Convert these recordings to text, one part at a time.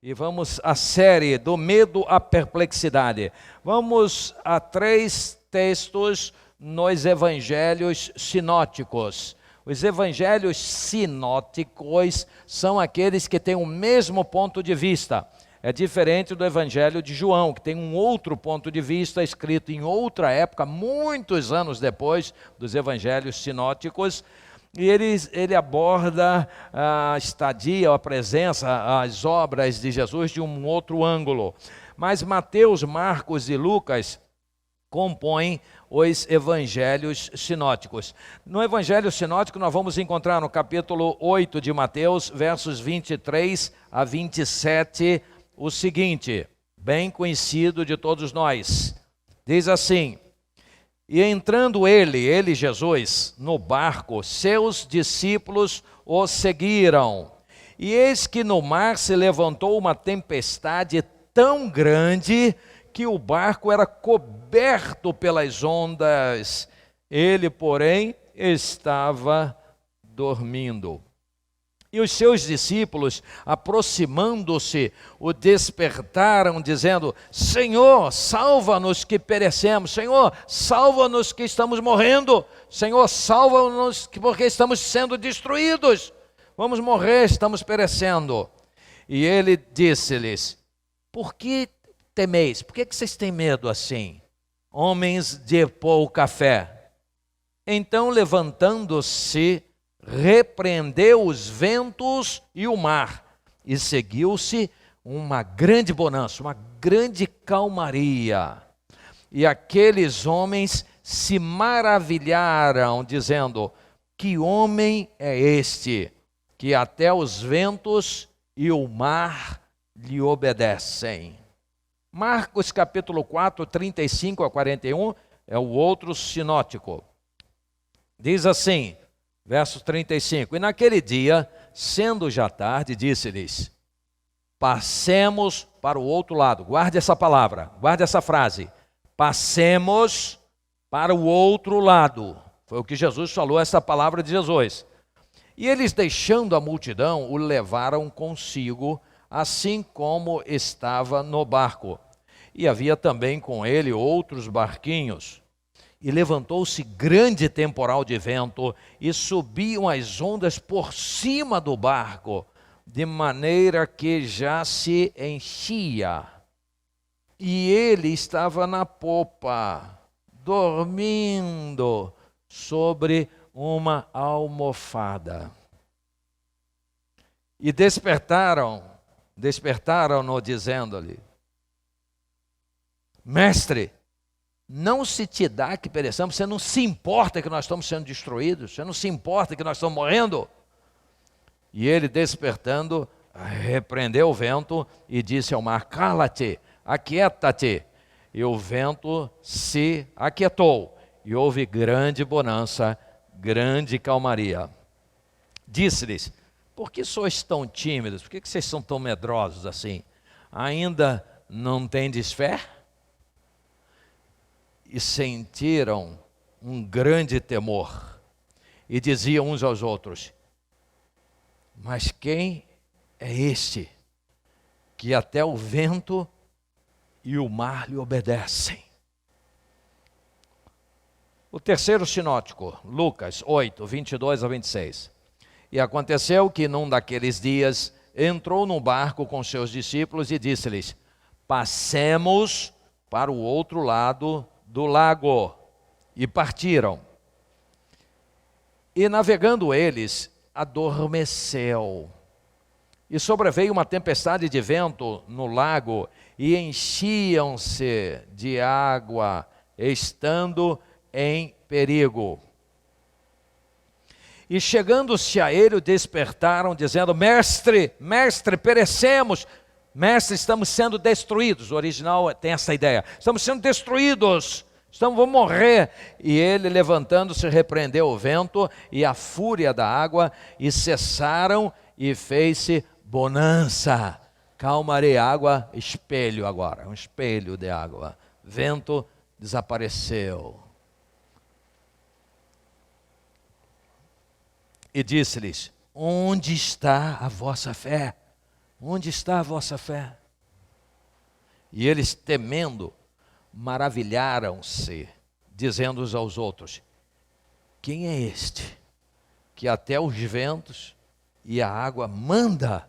E vamos à série do medo à perplexidade. Vamos a 3 textos nos evangelhos sinóticos. Os evangelhos sinóticos são aqueles que têm o mesmo ponto de vista. É diferente do evangelho de João, que tem um outro ponto de vista, escrito em outra época, muitos anos depois dos evangelhos sinóticos. E ele aborda a estadia, a presença, as obras de Jesus de um outro ângulo. Mas Mateus, Marcos e Lucas compõem os evangelhos sinóticos. No evangelho sinótico nós vamos encontrar no capítulo 8 de Mateus, versos 23 a 27, o seguinte, bem conhecido de todos nós. Diz assim: E entrando ele, Jesus, no barco, seus discípulos o seguiram. E eis que no mar se levantou uma tempestade tão grande que o barco era coberto pelas ondas. Ele, porém, estava dormindo. E os seus discípulos, aproximando-se, o despertaram, dizendo: Senhor, salva-nos que perecemos. Senhor, salva-nos que estamos morrendo. Senhor, salva-nos porque estamos sendo destruídos. Vamos morrer, estamos perecendo. E ele disse-lhes: Por que temeis? Por que vocês têm medo assim? Homens de pouca fé. Então, levantando-se, repreendeu os ventos e o mar, e seguiu-se uma grande bonança, uma grande calmaria. E aqueles homens se maravilharam, dizendo: Que homem é este, que até os ventos e o mar lhe obedecem? Marcos capítulo 4, 35 a 41, é o outro sinótico. Diz assim, verso 35, E naquele dia, sendo já tarde, disse-lhes: Passemos para o outro lado. Guarde essa palavra, guarde essa frase. Passemos para o outro lado. Foi o que Jesus falou, essa palavra de Jesus. E eles, deixando a multidão, o levaram consigo, assim como estava no barco. E havia também com ele outros barquinhos. E levantou-se grande temporal de vento, e subiam as ondas por cima do barco, de maneira que já se enchia. E ele estava na popa, dormindo sobre uma almofada. E despertaram-no, dizendo-lhe: Mestre, não se te dá que pereçamos? Você não se importa que nós estamos sendo destruídos? Você não se importa que nós estamos morrendo? E ele, despertando, repreendeu o vento e disse ao mar: Cala-te, aquieta-te. E o vento se aquietou, e houve grande bonança, grande calmaria. Disse-lhes: Por que sois tão tímidos? Por que vocês são tão medrosos assim? Ainda não tendes fé? E sentiram um grande temor, e diziam uns aos outros: Mas quem é este, que até o vento e o mar lhe obedecem? O terceiro sinótico, Lucas 8, 22 a 26. E aconteceu que num daqueles dias entrou num barco com seus discípulos e disse-lhes: Passemos para o outro lado do lago. E partiram. E navegando eles, adormeceu. E sobreveio uma tempestade de vento no lago, e enchiam-se de água, estando em perigo. E chegando-se a ele, o despertaram, dizendo: Mestre, mestre, perecemos. Mestre, estamos sendo destruídos. O original tem essa ideia. Estamos sendo destruídos. Vamos morrer. E ele, levantando-se, repreendeu o vento e a fúria da água, e cessaram, e fez-se bonança. Calmaria, água, espelho agora. Um espelho de água. Vento desapareceu. E disse-lhes: Onde está a vossa fé? Onde está a vossa fé? E eles, temendo, maravilharam-se, dizendo uns aos outros: quem é este, que até os ventos e a água manda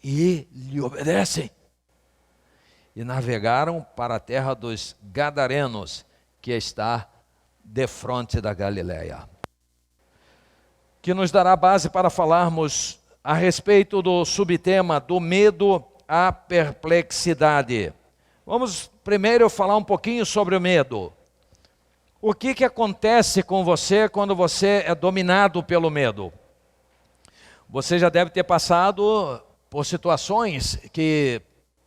e lhe obedecem? E navegaram para a terra dos Gadarenos, que está defronte da Galileia. Que nos dará base para falarmos a respeito do subtema do medo à perplexidade. Vamos primeiro falar um pouquinho sobre o medo. O que acontece com você quando você é dominado pelo medo? Você já deve ter passado por situações que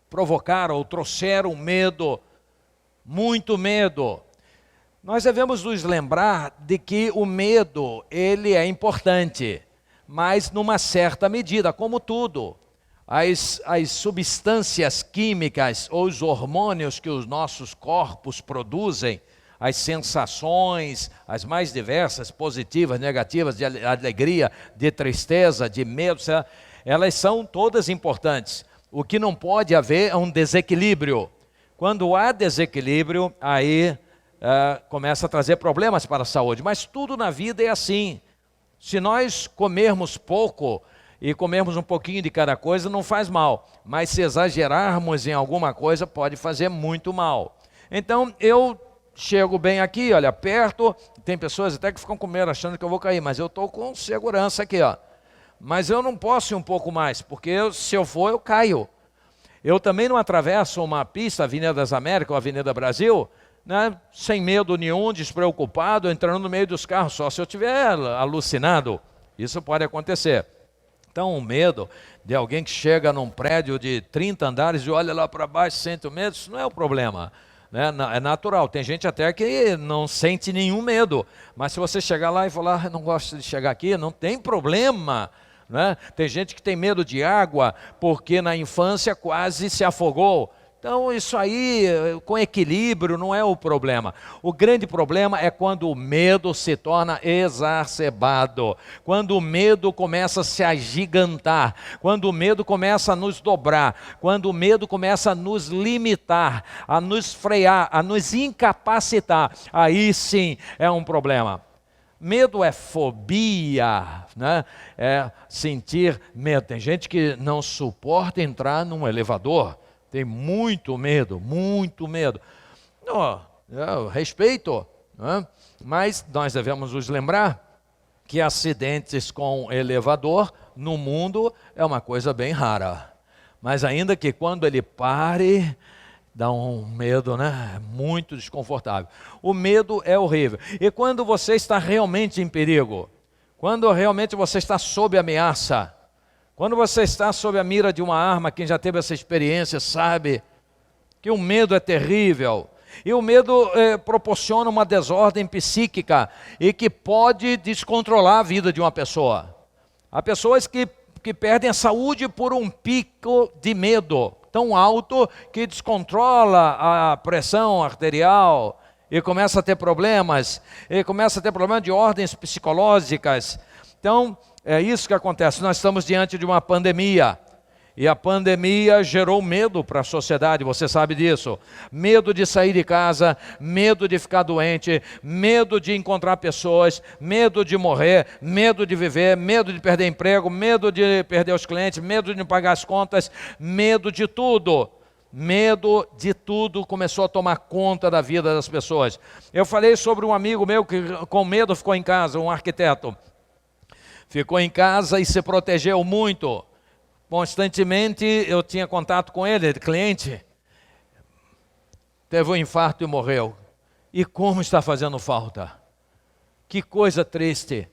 provocaram ou trouxeram medo, muito medo. Nós devemos nos lembrar de que o medo, ele é importante, mas numa certa medida, como tudo. As substâncias químicas ou os hormônios que os nossos corpos produzem, as sensações, as mais diversas, positivas, negativas, de alegria, de tristeza, de medo, elas são todas importantes. O que não pode haver é um desequilíbrio. Quando há desequilíbrio, aí começa a trazer problemas para a saúde. Mas tudo na vida é assim. Se nós comermos pouco e comermos um pouquinho de cada coisa, não faz mal. Mas se exagerarmos em alguma coisa, pode fazer muito mal. Então, eu chego bem aqui, olha, perto. Tem pessoas até que ficam com medo, achando que eu vou cair. Mas eu estou com segurança aqui, ó. Mas eu não posso ir um pouco mais, porque se eu for, eu caio. Eu também não atravesso uma pista, Avenida das Américas ou Avenida Brasil, né, sem medo nenhum, despreocupado, entrando no meio dos carros, só se eu estiver alucinado. Isso pode acontecer. Então, o medo de alguém que chega num prédio de 30 andares e olha lá para baixo, sente o medo, isso não é o problema. Né? É natural. Tem gente até que não sente nenhum medo. Mas se você chegar lá e falar, não gosto de chegar aqui, não tem problema. Né? Tem gente que tem medo de água porque na infância quase se afogou. Então isso aí com equilíbrio não é o problema. O grande problema é quando o medo se torna exacerbado, quando o medo começa a se agigantar, quando o medo começa a nos dobrar, quando o medo começa a nos limitar, a nos frear, a nos incapacitar. Aí sim é um problema. Medo é fobia, né? É sentir medo. Tem gente que não suporta entrar num elevador, tem muito medo, muito medo. Eu respeito, né? Mas nós devemos nos lembrar que acidentes com elevador no mundo é uma coisa bem rara. Mas ainda que quando ele pare, dá um medo, né? Muito desconfortável. O medo é horrível. E quando você está realmente em perigo, quando realmente você está sob ameaça, quando você está sob a mira de uma arma, quem já teve essa experiência sabe que o medo é terrível. E o medo proporciona uma desordem psíquica e que pode descontrolar a vida de uma pessoa. Há pessoas que perdem a saúde por um pico de medo tão alto que descontrola a pressão arterial e começa a ter problemas, de ordens psicológicas. Então, é isso que acontece. Nós estamos diante de uma pandemia. E a pandemia gerou medo para a sociedade, você sabe disso. Medo de sair de casa, medo de ficar doente, medo de encontrar pessoas, medo de morrer, medo de viver, medo de perder emprego, medo de perder os clientes, medo de não pagar as contas, medo de tudo. Medo de tudo começou a tomar conta da vida das pessoas. Eu falei sobre um amigo meu que com medo ficou em casa, um arquiteto. Ficou em casa e se protegeu muito. Constantemente eu tinha contato com ele, cliente. Teve um infarto e morreu. E como está fazendo falta? Que coisa triste.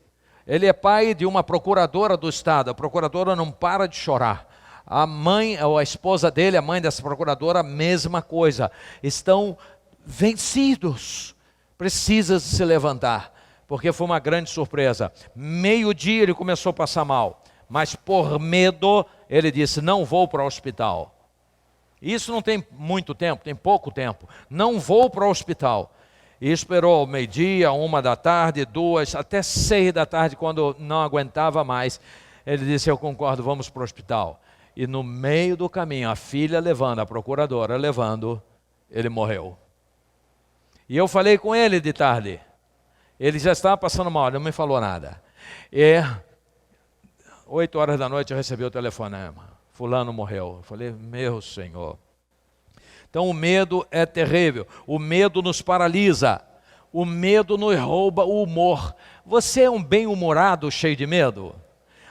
Ele é pai de uma procuradora do estado. A procuradora não para de chorar. A mãe, ou a esposa dele, a mãe dessa procuradora, mesma coisa. Estão vencidos. Precisa se levantar. Porque foi uma grande surpresa. Meio-dia ele começou a passar mal, mas por medo ele disse, não vou para o hospital. Isso não tem muito tempo, tem pouco tempo. Não vou para o hospital. E esperou meio-dia, 13h, 2h, até 6h, quando não aguentava mais. Ele disse, eu concordo, vamos para o hospital. E no meio do caminho, a filha levando, a procuradora levando, ele morreu. E eu falei com ele de tarde. Ele já estava passando mal, não me falou nada. E 8 horas da noite eu recebi o telefonema. Fulano morreu. Eu falei, meu Senhor. Então o medo é terrível. O medo nos paralisa. O medo nos rouba o humor. Você é um bem-humorado cheio de medo?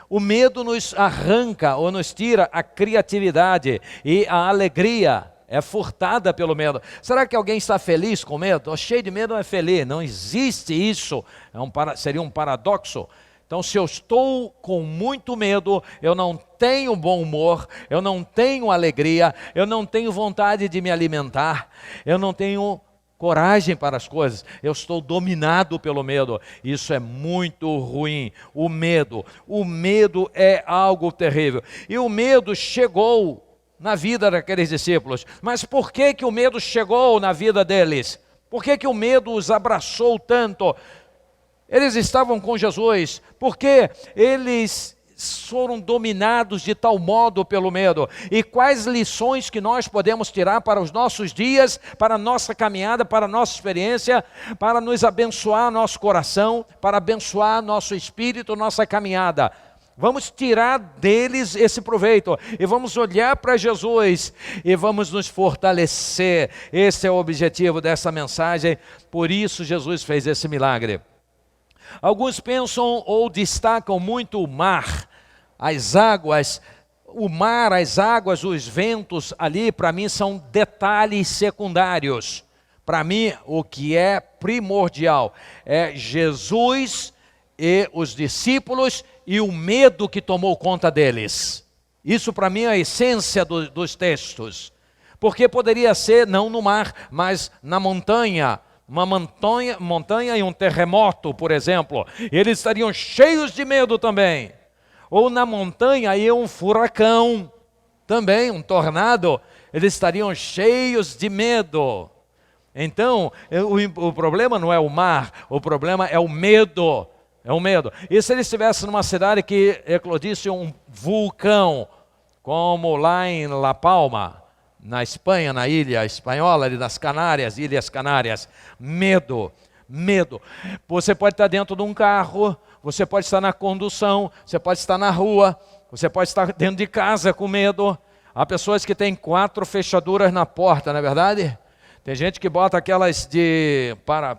O medo nos arranca ou nos tira a criatividade e a alegria. É furtada pelo medo. Será que alguém está feliz com medo? Cheio de medo não é feliz. Não existe isso. Seria um paradoxo. Então, se eu estou com muito medo, eu não tenho bom humor, eu não tenho alegria, eu não tenho vontade de me alimentar, eu não tenho coragem para as coisas, eu estou dominado pelo medo. Isso é muito ruim. O medo é algo terrível. E o medo chegou na vida daqueles discípulos. Mas por que o medo chegou na vida deles? Por que o medo os abraçou tanto? Eles estavam com Jesus, porque eles foram dominados de tal modo pelo medo. E quais lições que nós podemos tirar para os nossos dias, para a nossa caminhada, para a nossa experiência, para nos abençoar nosso coração, para abençoar nosso espírito, nossa caminhada. Vamos tirar deles esse proveito e vamos olhar para Jesus e vamos nos fortalecer. Esse é o objetivo dessa mensagem, por isso Jesus fez esse milagre. Alguns pensam ou destacam muito o mar, as águas. O mar, as águas, os ventos ali, para mim, são detalhes secundários. Para mim, o que é primordial é Jesus e os discípulos e o medo que tomou conta deles. Isso para mim é a essência dos textos. Porque poderia ser não no mar, mas na montanha. Uma montanha e um terremoto, por exemplo. Eles estariam cheios de medo também. Ou na montanha e um furacão, também um tornado. Eles estariam cheios de medo. Então, o problema não é o mar, o problema é o medo. É o medo. E se eles estivessem numa cidade que eclodisse um vulcão, como lá em La Palma, na Espanha, na ilha espanhola, ali das Canárias, Ilhas Canárias, medo. Você pode estar dentro de um carro, você pode estar na condução, você pode estar na rua, você pode estar dentro de casa com medo. Há pessoas que têm 4 fechaduras na porta, não é verdade? Tem gente que bota aquelas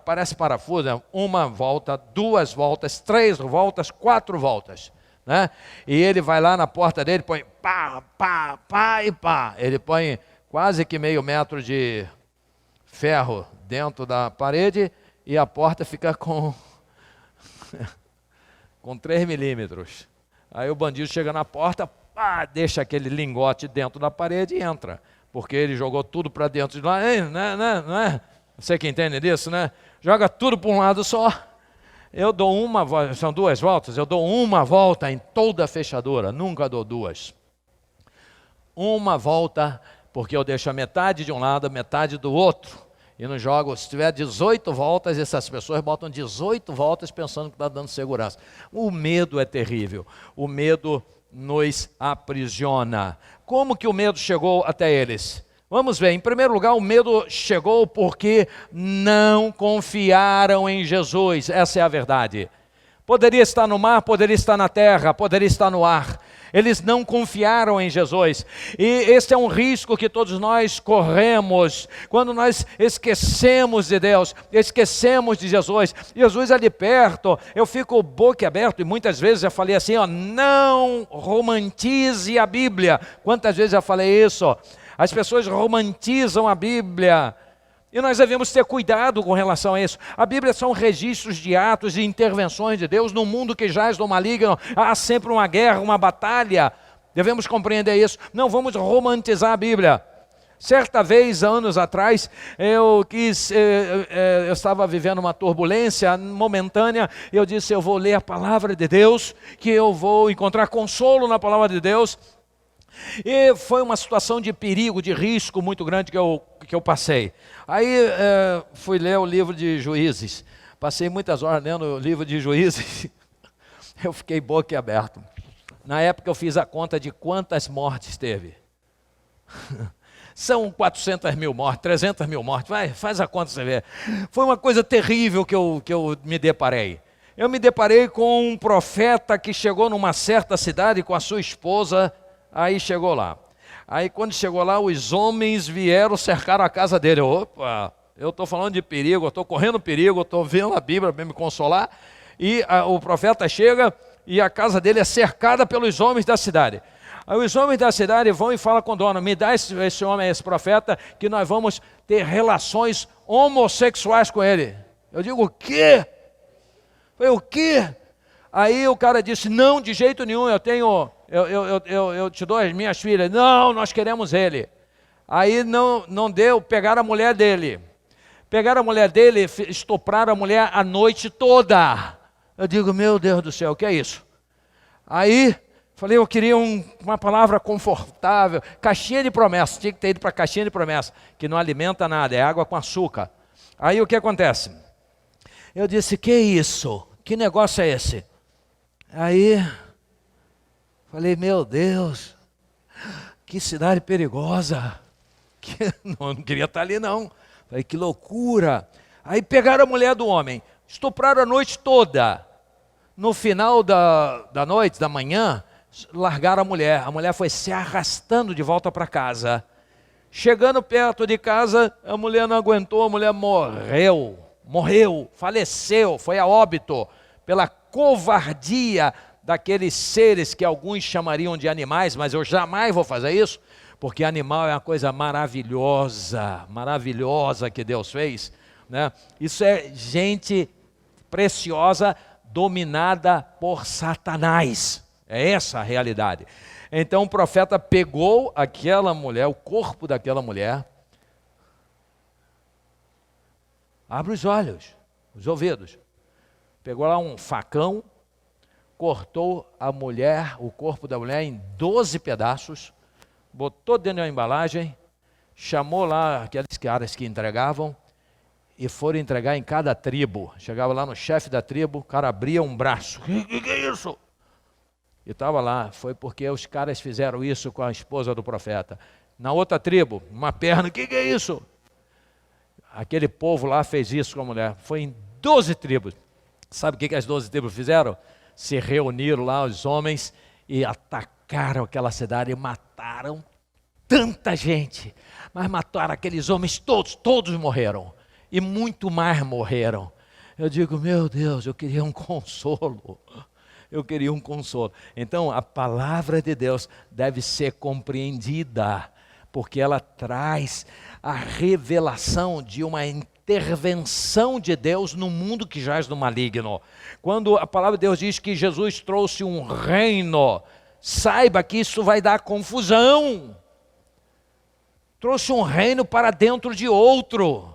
parece parafuso, né? 1 volta, 2 voltas, 3 voltas, 4 voltas. Né? E ele vai lá na porta dele, põe pá, pá, pá e pá. Ele põe quase que meio metro de ferro dentro da parede e a porta fica com 3 milímetros. Aí o bandido chega na porta, pá, deixa aquele lingote dentro da parede e entra. Porque ele jogou tudo para dentro de lá, não é? Você que entende disso, né? Joga tudo para um lado só. Eu dou uma volta, são 2 voltas, eu dou uma volta em toda a fechadura, nunca dou 2. Uma volta, porque eu deixo a metade de um lado, a metade do outro. E não jogo, se tiver 18 voltas, essas pessoas botam 18 voltas pensando que está dando segurança. O medo é terrível, o medo nos aprisiona. Como que o medo chegou até eles? Vamos ver, em primeiro lugar, o medo chegou porque não confiaram em Jesus, essa é a verdade. Poderia estar no mar, poderia estar na terra, poderia estar no ar. Eles não confiaram em Jesus. E esse é um risco que todos nós corremos, quando nós esquecemos de Deus, esquecemos de Jesus. Jesus ali perto, eu fico boquiaberto, e muitas vezes eu falei assim, não romantize a Bíblia. Quantas vezes eu falei isso? As pessoas romantizam a Bíblia. E nós devemos ter cuidado com relação a isso. A Bíblia são registros de atos e intervenções de Deus num mundo que jaz no maligno. Há sempre uma guerra, uma batalha. Devemos compreender isso. Não vamos romantizar a Bíblia. Certa vez, anos atrás, eu estava vivendo uma turbulência momentânea. Eu disse, eu vou ler a palavra de Deus, que eu vou encontrar consolo na palavra de Deus. E foi uma situação de perigo, de risco muito grande que eu passei. Aí fui ler o livro de Juízes. Passei muitas horas lendo o livro de Juízes. Eu fiquei boquiaberto. Na época eu fiz a conta de quantas mortes teve. São 400 mil mortes, 300 mil mortes, vai, faz a conta você vê. Foi uma coisa terrível que eu me deparei. Eu me deparei com um profeta que chegou numa certa cidade com a sua esposa, aí chegou lá. Aí quando chegou lá, os homens vieram cercar a casa dele. Opa, eu estou falando de perigo, eu estou correndo perigo, eu estou vendo a Bíblia para me consolar. E o profeta chega e a casa dele é cercada pelos homens da cidade. Aí os homens da cidade vão e falam com o dono, me dá esse homem, esse profeta, que nós vamos ter relações homossexuais com ele. Eu digo, o quê? O quê? Aí o cara disse, não, de jeito nenhum, eu te dou as minhas filhas. Não, nós queremos ele. Aí não deu, pegaram a mulher dele. Pegaram a mulher dele, estupraram a mulher a noite toda. Eu digo, meu Deus do céu, o que é isso? Aí, falei, eu queria uma palavra confortável, caixinha de promessa, tinha que ter ido para a caixinha de promessa, que não alimenta nada, é água com açúcar. Aí o que acontece? Eu disse, que isso? Que negócio é esse? Aí, falei, meu Deus, que cidade perigosa, não queria estar ali não. Falei, que loucura. Aí pegaram a mulher do homem, estupraram a noite toda. No final da noite, da manhã, largaram a mulher foi se arrastando de volta para casa. Chegando perto de casa, a mulher não aguentou, a mulher morreu, faleceu, foi a óbito, pela covardia daqueles seres que alguns chamariam de animais, mas eu jamais vou fazer isso, porque animal é uma coisa maravilhosa que Deus fez, né? Isso é gente preciosa, dominada por Satanás. É essa a realidade. Então o profeta pegou aquela mulher, o corpo daquela mulher. Abre os olhos, os ouvidos. Pegou lá um facão, cortou a mulher, o corpo da mulher em 12 pedaços, botou dentro de uma embalagem, chamou lá aqueles caras que entregavam, e foram entregar em cada tribo. Chegava lá no chefe da tribo, o cara abria um braço. Que é isso? E estava lá, foi porque os caras fizeram isso com a esposa do profeta. Na outra tribo, uma perna, que é isso? Aquele povo lá fez isso com a mulher. Foi em 12 tribos. Sabe o que as 12 tribos fizeram? Se reuniram lá os homens e atacaram aquela cidade e mataram tanta gente. Mas mataram aqueles homens todos morreram. E muito mais morreram. Eu digo, meu Deus, eu queria um consolo. Eu queria um consolo. Então, a palavra de Deus deve ser compreendida, porque ela traz a revelação de uma intervenção de Deus no mundo que jaz no maligno. Quando a palavra de Deus diz que Jesus trouxe um reino, saiba que isso vai dar confusão. Trouxe um reino para dentro de outro.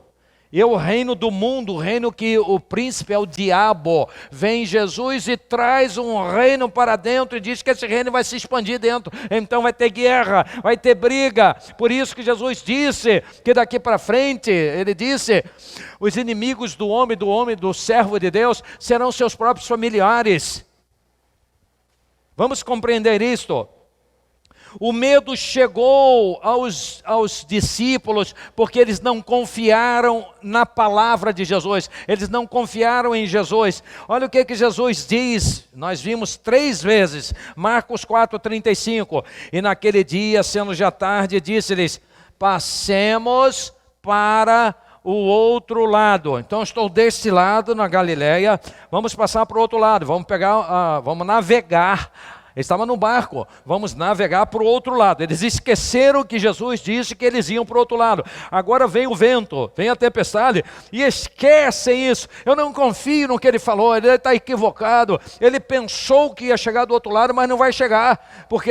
E o reino do mundo, o reino que o príncipe é o diabo, vem Jesus e traz um reino para dentro e diz que esse reino vai se expandir dentro, então vai ter guerra, vai ter briga. Por isso que Jesus disse que daqui para frente, ele disse, os inimigos do homem, do servo de Deus, serão seus próprios familiares. Vamos compreender isto. O medo chegou aos discípulos porque eles não confiaram na palavra de Jesus, eles não confiaram em Jesus. Olha o que Jesus diz, nós vimos 3 vezes, Marcos 4:35, e naquele dia, sendo já tarde, disse-lhes, passemos para o outro lado. Então estou desse lado na Galileia, vamos passar para o outro lado, vamos navegar. Eles estavam no barco, vamos navegar para o outro lado. Eles esqueceram que Jesus disse que eles iam para o outro lado. Agora vem o vento, vem a tempestade e esquecem isso. Eu não confio no que ele falou, ele está equivocado. Ele pensou que ia chegar do outro lado, mas não vai chegar, porque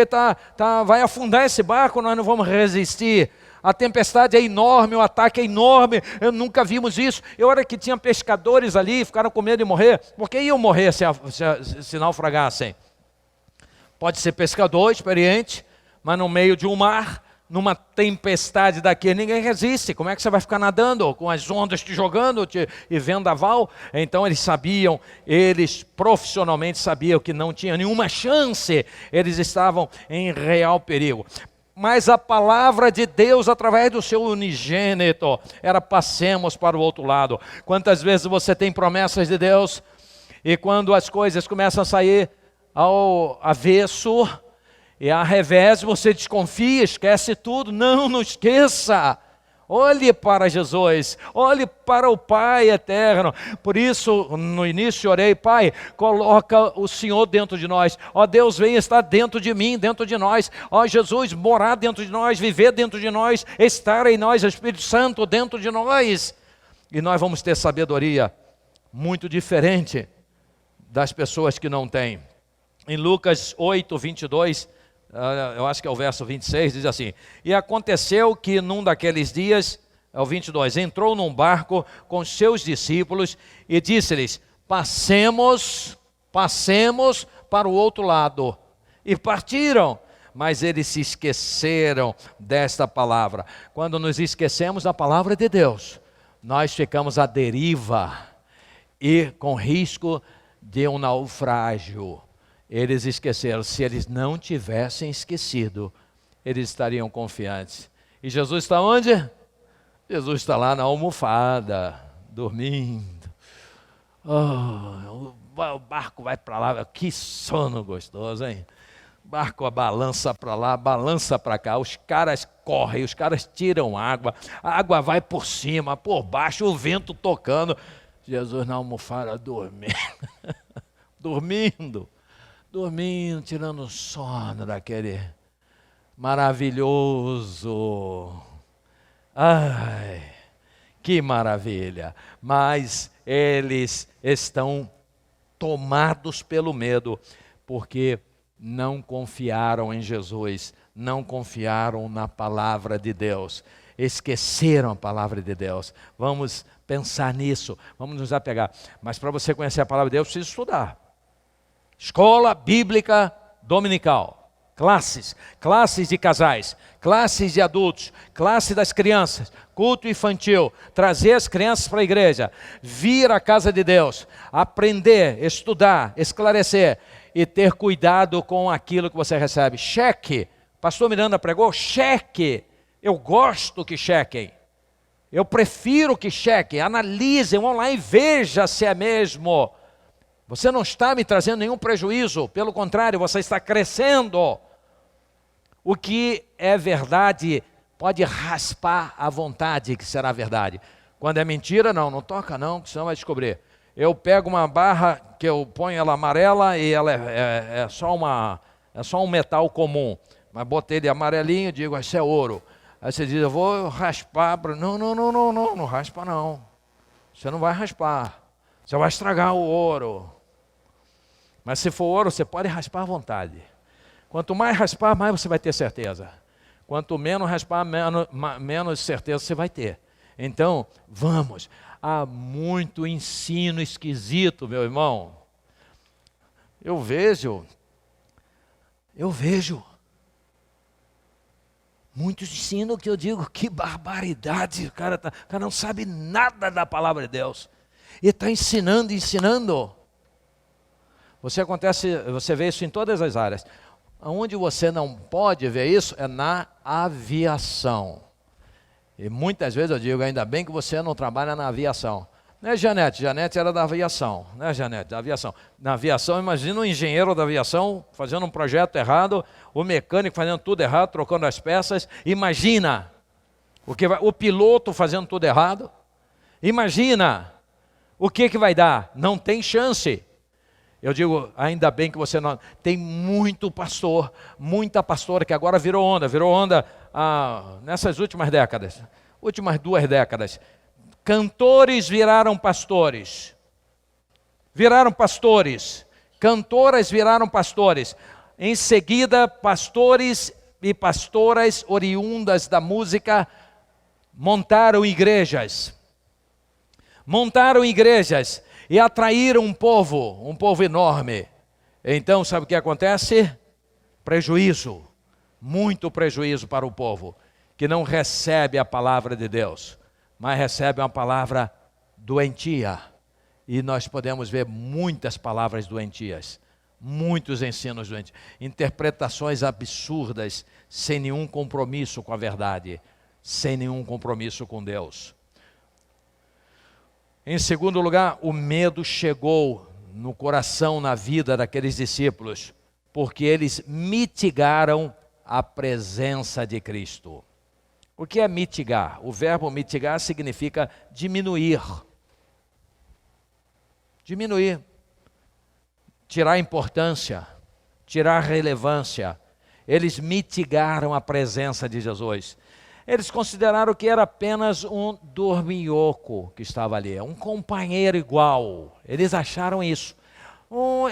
vai afundar esse barco, nós não vamos resistir. A tempestade é enorme, o ataque é enorme, nunca vimos isso. E a hora que tinha pescadores ali, ficaram com medo de morrer, porque iam morrer se naufragassem. Pode ser pescador experiente, mas no meio de um mar, numa tempestade daqui, ninguém resiste. Como é que você vai ficar nadando com as ondas te jogando e vendaval? Então eles profissionalmente sabiam que não tinha nenhuma chance, eles estavam em real perigo. Mas a palavra de Deus, através do seu unigênito, era: passemos para o outro lado. Quantas vezes você tem promessas de Deus, e quando as coisas começam a sair ao avesso, e ao revés, você desconfia, esquece tudo? Não esqueça. Olhe para Jesus, olhe para o Pai eterno. Por isso, no início orei: Pai, coloca o Senhor dentro de nós. Ó Deus, venha estar dentro de mim, dentro de nós. Ó Jesus, morar dentro de nós, viver dentro de nós, estar em nós, Espírito Santo dentro de nós. E nós vamos ter sabedoria muito diferente das pessoas que não têm. Em Lucas 8, 22, eu acho que é o verso 26, diz assim: e aconteceu que num daqueles dias, é o 22, entrou num barco com seus discípulos e disse-lhes: passemos para o outro lado. E partiram, mas eles se esqueceram desta palavra. Quando nos esquecemos da palavra de Deus, nós ficamos à deriva e com risco de um naufrágio. Eles esqueceram. Se eles não tivessem esquecido, eles estariam confiantes. E Jesus está onde? Jesus está lá na almofada, dormindo. O barco vai para lá. Que sono gostoso, hein? O barco balança para lá, balança para cá. Os caras correm, os caras tiram água. A água vai por cima, por baixo, o vento tocando. Jesus na almofada dormindo, tirando sono daquele maravilhoso. Ai, que maravilha! Mas eles estão tomados pelo medo, porque não confiaram em Jesus, não confiaram na palavra de Deus, esqueceram a palavra de Deus. Vamos pensar nisso, vamos nos apegar. Mas para você conhecer a palavra de Deus, precisa estudar. Escola Bíblica Dominical, classes de casais, classes de adultos, classe das crianças, culto infantil, trazer as crianças para a igreja, vir à casa de Deus, aprender, estudar, esclarecer e ter cuidado com aquilo que você recebe. Cheque, pastor Miranda pregou, cheque, eu gosto que chequem, eu prefiro que chequem, analisem, vão lá e veja se é mesmo. Você não está me trazendo nenhum prejuízo, pelo contrário, você está crescendo. O que é verdade pode raspar à vontade que será verdade. Quando é mentira, não toca não, que senão vai descobrir. Eu pego uma barra que eu ponho ela amarela e ela é só um metal comum. Mas botei ele amarelinho e digo: isso é ouro. Aí você diz: eu vou raspar. Não raspa não. Você não vai raspar. Você vai estragar o ouro. Mas se for ouro, você pode raspar à vontade. Quanto mais raspar, mais você vai ter certeza. Quanto menos raspar, menos certeza você vai ter. Então, vamos. Há muito ensino esquisito, meu irmão. Eu vejo. Muito ensino que eu digo: que barbaridade. O cara não sabe nada da palavra de Deus. E está ensinando. Você vê isso em todas as áreas. Onde você não pode ver isso é na aviação. E muitas vezes eu digo: ainda bem que você não trabalha na aviação. Né, Janete? Janete era da aviação. Né, Janete? Da aviação. Na aviação, imagina um engenheiro da aviação fazendo um projeto errado, o mecânico fazendo tudo errado, trocando as peças. Imagina o piloto fazendo tudo errado. Imagina o que vai dar. Não tem chance. Eu digo: ainda bem que você não... Tem muito pastor, muita pastora que agora virou onda nessas últimas décadas, últimas 2 décadas. Cantores viraram pastores, cantoras viraram pastores, em seguida pastores e pastoras oriundas da música montaram igrejas e atraíram um povo enorme. Então sabe o que acontece? Prejuízo, muito prejuízo para o povo, que não recebe a palavra de Deus, mas recebe uma palavra doentia. E nós podemos ver muitas palavras doentias, muitos ensinos doentios, interpretações absurdas, sem nenhum compromisso com a verdade, sem nenhum compromisso com Deus. Em segundo lugar, o medo chegou no coração, na vida daqueles discípulos, porque eles mitigaram a presença de Cristo. O que é mitigar? O verbo mitigar significa diminuir. Diminuir. Tirar importância, tirar relevância. Eles mitigaram a presença de Jesus. Eles consideraram que era apenas um dorminhoco que estava ali, um companheiro igual. Eles acharam isso.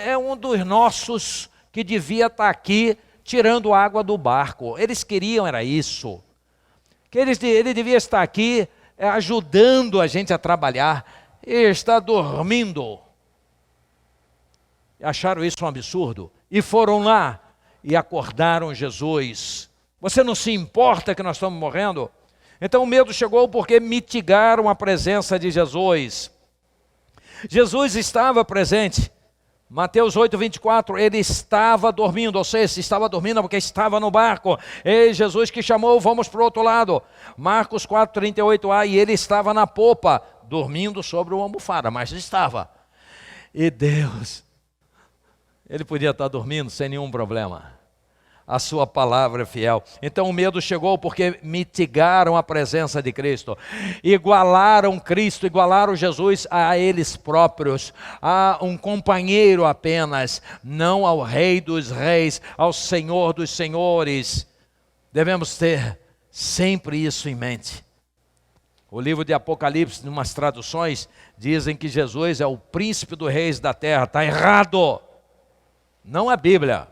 É um dos nossos que devia estar aqui tirando água do barco. Eles queriam, era isso. Que ele devia estar aqui ajudando a gente a trabalhar. Ele está dormindo. Acharam isso um absurdo. E foram lá e acordaram Jesus. Você não se importa que nós estamos morrendo? Então o medo chegou porque mitigaram a presença de Jesus. Jesus estava presente. Mateus 8:24, ele estava dormindo, ou seja, estava dormindo porque estava no barco. E Jesus que chamou, vamos para o outro lado. Marcos 4:38a, e ele estava na popa, dormindo sobre uma almofada, mas estava. E Deus, ele podia estar dormindo sem nenhum problema. A sua palavra é fiel. Então o medo chegou porque mitigaram a presença de Cristo. Igualaram Cristo, igualaram Jesus a eles próprios, a um companheiro apenas, não ao Rei dos Reis, ao Senhor dos Senhores. Devemos ter sempre isso em mente. O livro de Apocalipse, em umas traduções, dizem que Jesus é o príncipe dos reis da terra. Está errado. Não a Bíblia.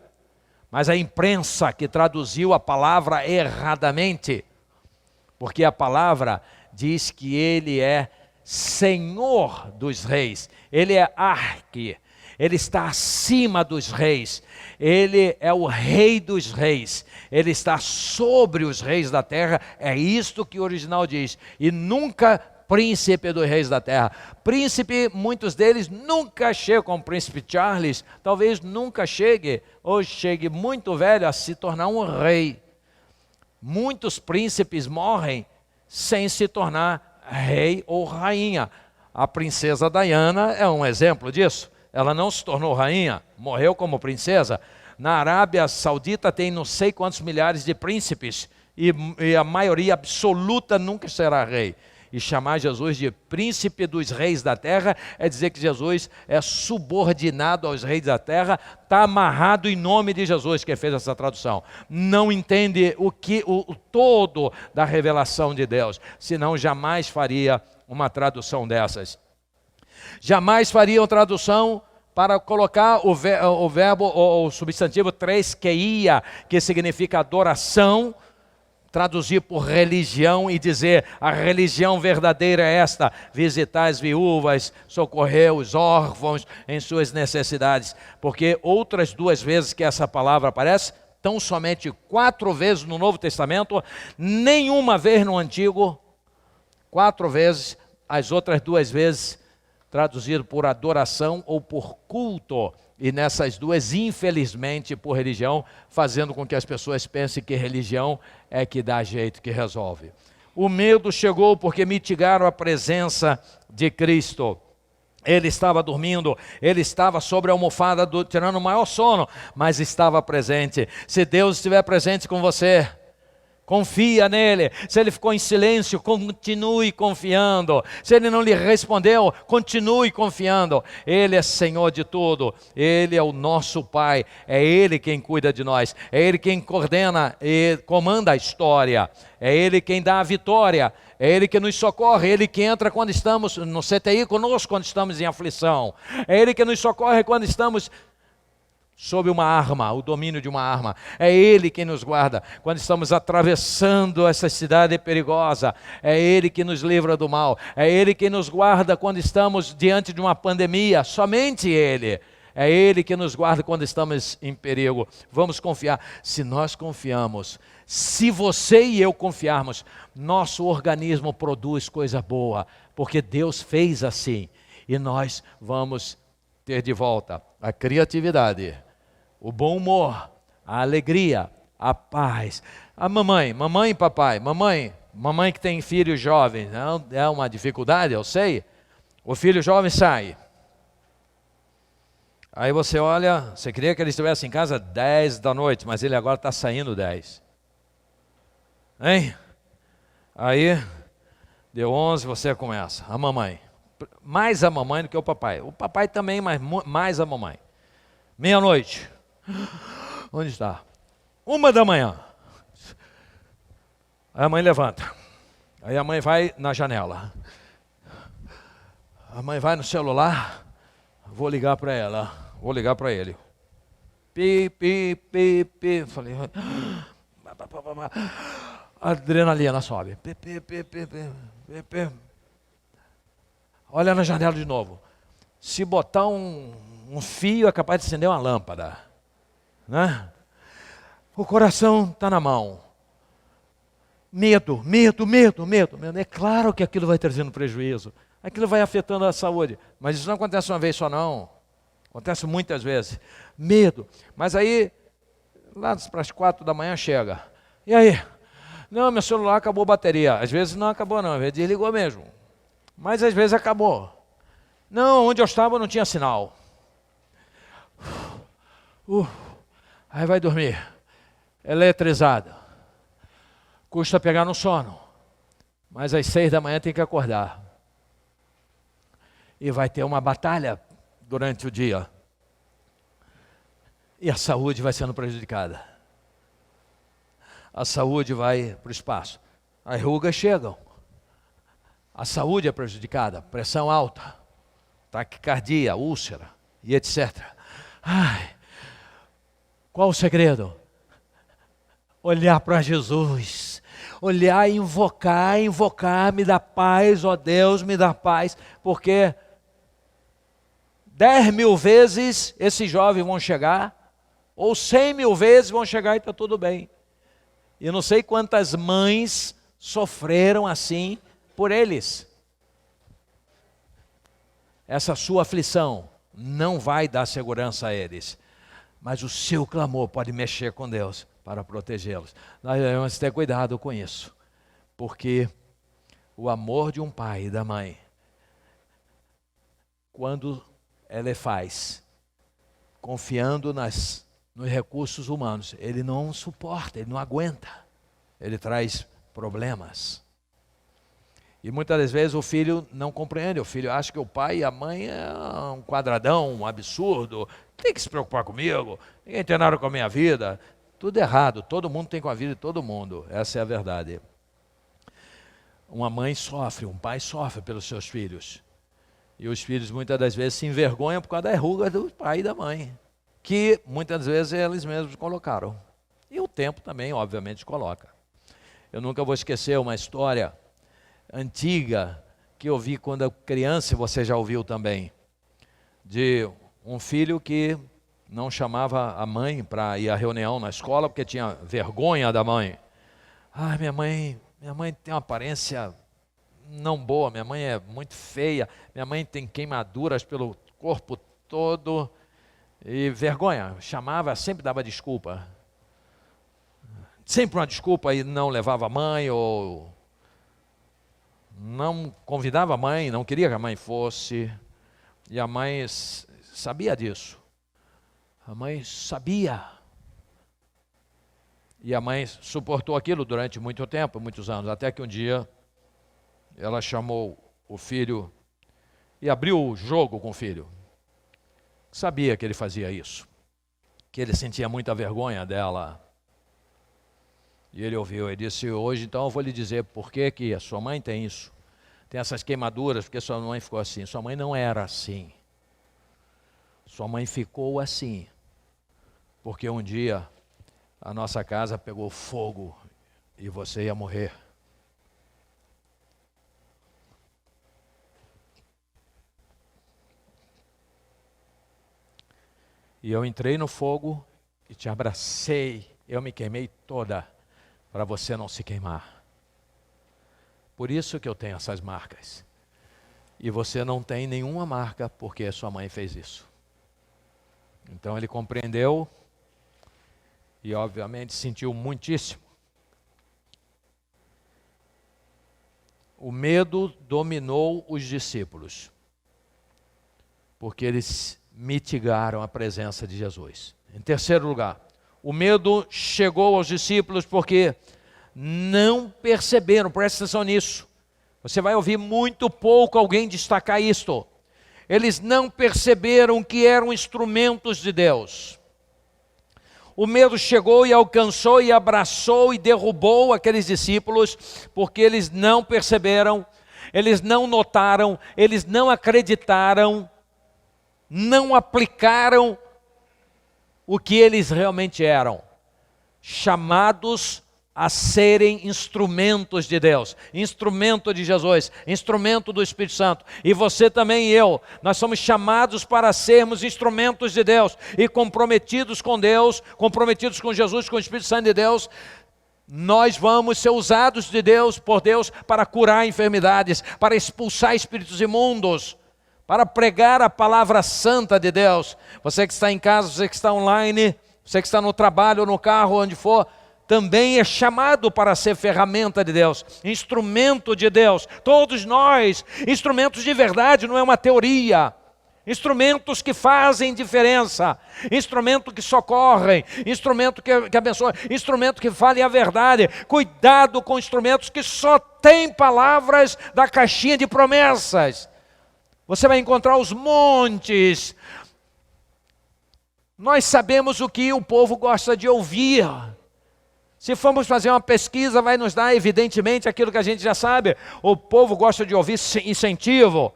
Mas a imprensa que traduziu a palavra erradamente, porque a palavra diz que ele é Senhor dos reis, ele é arque, ele está acima dos reis, ele é o Rei dos reis, ele está sobre os reis da terra, é isto que o original diz, e nunca príncipe dos reis da terra. Príncipe, muitos deles nunca chegam, como o príncipe Charles, talvez nunca chegue, ou chegue muito velho a se tornar um rei. Muitos príncipes morrem sem se tornar rei ou rainha. A princesa Diana é um exemplo disso. Ela não se tornou rainha, morreu como princesa. Na Arábia Saudita tem não sei quantos milhares de príncipes, e a maioria absoluta nunca será rei. E chamar Jesus de príncipe dos reis da terra é dizer que Jesus é subordinado aos reis da terra, está amarrado em nome de Jesus, que fez essa tradução. Não entende o todo da revelação de Deus, senão jamais faria uma tradução dessas. Jamais faria uma tradução para colocar o verbo, ou o substantivo treskeia, que significa adoração, traduzir por religião e dizer, a religião verdadeira é esta: visitar as viúvas, socorrer os órfãos em suas necessidades. Porque outras duas vezes que essa palavra aparece, tão somente 4 vezes no Novo Testamento, nenhuma vez no Antigo, 4 vezes, as outras 2 vezes traduzido por adoração ou por culto. E nessas duas, infelizmente, por religião, fazendo com que as pessoas pensem que religião é que dá jeito, que resolve. O medo chegou porque mitigaram a presença de Cristo. Ele estava dormindo, ele estava sobre a almofada, tirando o maior sono, mas estava presente. Se Deus estiver presente com você, confia nele. Se ele ficou em silêncio, continue confiando. Se ele não lhe respondeu, continue confiando. Ele é Senhor de tudo. Ele é o nosso Pai. É Ele quem cuida de nós. É Ele quem coordena e comanda a história. É Ele quem dá a vitória. É Ele que nos socorre. É Ele que entra quando estamos no CTI conosco, quando estamos em aflição. É Ele que nos socorre quando estamos sob uma arma, o domínio de uma arma. É Ele quem nos guarda quando estamos atravessando essa cidade perigosa. É Ele que nos livra do mal. É Ele quem nos guarda quando estamos diante de uma pandemia. Somente Ele. É Ele que nos guarda quando estamos em perigo. Vamos confiar. Se nós confiamos, se você e eu confiarmos, nosso organismo produz coisa boa, porque Deus fez assim. E nós vamos ter de volta a criatividade, o bom humor, a alegria, a paz. A mamãe e papai, mamãe que tem filhos jovens, é uma dificuldade, eu sei. O filho jovem sai. Aí você olha, você queria que ele estivesse em casa 10 da noite, mas ele agora está saindo 10. Hein? Aí, deu 11, você começa. A mamãe. Mais a mamãe do que o papai. O papai também, mas mais a mamãe. Meia-noite. Onde está? 1 da manhã. Aí a mãe levanta. Aí a mãe vai na janela. A mãe vai no celular. Vou ligar para ela. Vou ligar para ele. Pi, pi, pi, pi. Falei. A adrenalina sobe. Pi, pi, pi, pi, pi, pi. Olha na janela de novo. Se botar um fio é capaz de acender uma lâmpada. Né? O coração está na mão. Medo. É claro que aquilo vai trazendo prejuízo. Aquilo vai afetando a saúde. Mas isso não acontece uma vez só não. Acontece muitas vezes. Medo. Mas aí, lá para as 4 da manhã chega. E aí? Não, meu celular acabou a bateria. Às vezes não acabou não, às vezes desligou mesmo. Mas às vezes acabou. Não, onde eu estava não tinha sinal. Aí vai dormir. Eletrizado. Custa pegar no sono. Mas às 6 da manhã tem que acordar. E vai ter uma batalha durante o dia. E a saúde vai sendo prejudicada. A saúde vai para o espaço. As rugas chegam. A saúde é prejudicada, pressão alta, taquicardia, úlcera e etc. Ai, qual o segredo? Olhar para Jesus, olhar e invocar, me dá paz, ó Deus, me dá paz, porque 10.000 vezes esses jovens vão chegar, ou 100.000 vezes vão chegar e está tudo bem. E não sei quantas mães sofreram assim por eles. Essa sua aflição não vai dar segurança a eles, mas o seu clamor pode mexer com Deus para protegê-los. Nós devemos ter cuidado com isso, porque o amor de um pai e da mãe, quando ele faz, confiando nos recursos humanos, ele não suporta, ele não aguenta, ele traz problemas. E muitas das vezes o filho não compreende, o filho acha que o pai e a mãe é um quadradão, um absurdo, tem que se preocupar comigo, ninguém tem nada com a minha vida. Tudo errado, todo mundo tem com a vida de todo mundo, essa é a verdade. Uma mãe sofre, um pai sofre pelos seus filhos. E os filhos muitas das vezes se envergonham por causa da ruga do pai e da mãe, que muitas vezes eles mesmos colocaram. E o tempo também, obviamente, coloca. Eu nunca vou esquecer uma história antiga que eu vi quando eu criança, e você já ouviu também, de um filho que não chamava a mãe para ir à reunião na escola porque tinha vergonha da mãe. Ah, minha mãe tem uma aparência não boa, minha mãe é muito feia, minha mãe tem queimaduras pelo corpo todo, e vergonha, chamava, sempre dava desculpa. Sempre uma desculpa e não levava a mãe, ou não convidava a mãe, não queria que a mãe fosse, e a mãe sabia disso. A mãe sabia. E a mãe suportou aquilo durante muito tempo, muitos anos, até que um dia ela chamou o filho e abriu o jogo com o filho. Sabia que ele fazia isso, que ele sentia muita vergonha dela. E ele ouviu e disse: hoje então eu vou lhe dizer por que a sua mãe tem isso. Tem essas queimaduras, porque sua mãe ficou assim. Sua mãe não era assim. Sua mãe ficou assim, porque um dia a nossa casa pegou fogo e você ia morrer. E eu entrei no fogo e te abracei. Eu me queimei toda para você não se queimar. Por isso que eu tenho essas marcas. E você não tem nenhuma marca porque a sua mãe fez isso. Então ele compreendeu e obviamente sentiu muitíssimo. O medo dominou os discípulos, porque eles mitigaram a presença de Jesus. Em terceiro lugar, o medo chegou aos discípulos porque não perceberam, presta atenção nisso. Você vai ouvir muito pouco alguém destacar isto. Eles não perceberam que eram instrumentos de Deus. O medo chegou e alcançou e abraçou e derrubou aqueles discípulos, porque eles não perceberam, eles não notaram, eles não acreditaram, não aplicaram o que eles realmente eram, chamados a serem instrumentos de Deus, instrumento de Jesus, instrumento do Espírito Santo. E você também e eu, nós somos chamados para sermos instrumentos de Deus e comprometidos com Deus, comprometidos com Jesus, com o Espírito Santo de Deus. Nós vamos ser usados de Deus, por Deus, para curar enfermidades, para expulsar espíritos imundos, para pregar a palavra santa de Deus. Você que está em casa, você que está online, você que está no trabalho, no carro, onde for, também é chamado para ser ferramenta de Deus, instrumento de Deus. Todos nós, instrumentos de verdade, não é uma teoria. Instrumentos que fazem diferença, instrumento que socorrem, instrumento que abençoa, instrumento que fale a verdade. Cuidado com instrumentos que só têm palavras da caixinha de promessas. Você vai encontrar os montes. Nós sabemos o que o povo gosta de ouvir. Se formos fazer uma pesquisa, vai nos dar evidentemente aquilo que a gente já sabe. O povo gosta de ouvir incentivo,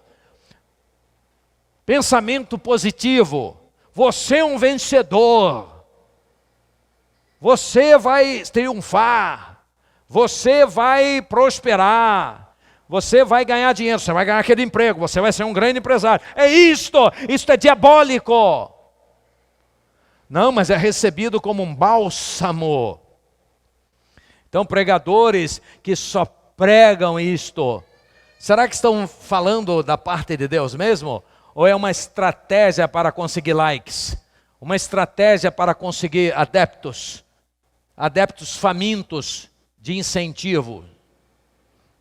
pensamento positivo. Você é um vencedor. Você vai triunfar. Você vai prosperar. Você vai ganhar dinheiro. Você vai ganhar aquele emprego. Você vai ser um grande empresário. É isto. Isto é diabólico. Não, mas é recebido como um bálsamo. Então, pregadores que só pregam isto, será que estão falando da parte de Deus mesmo? Ou é uma estratégia para conseguir likes? Uma estratégia para conseguir adeptos famintos de incentivo?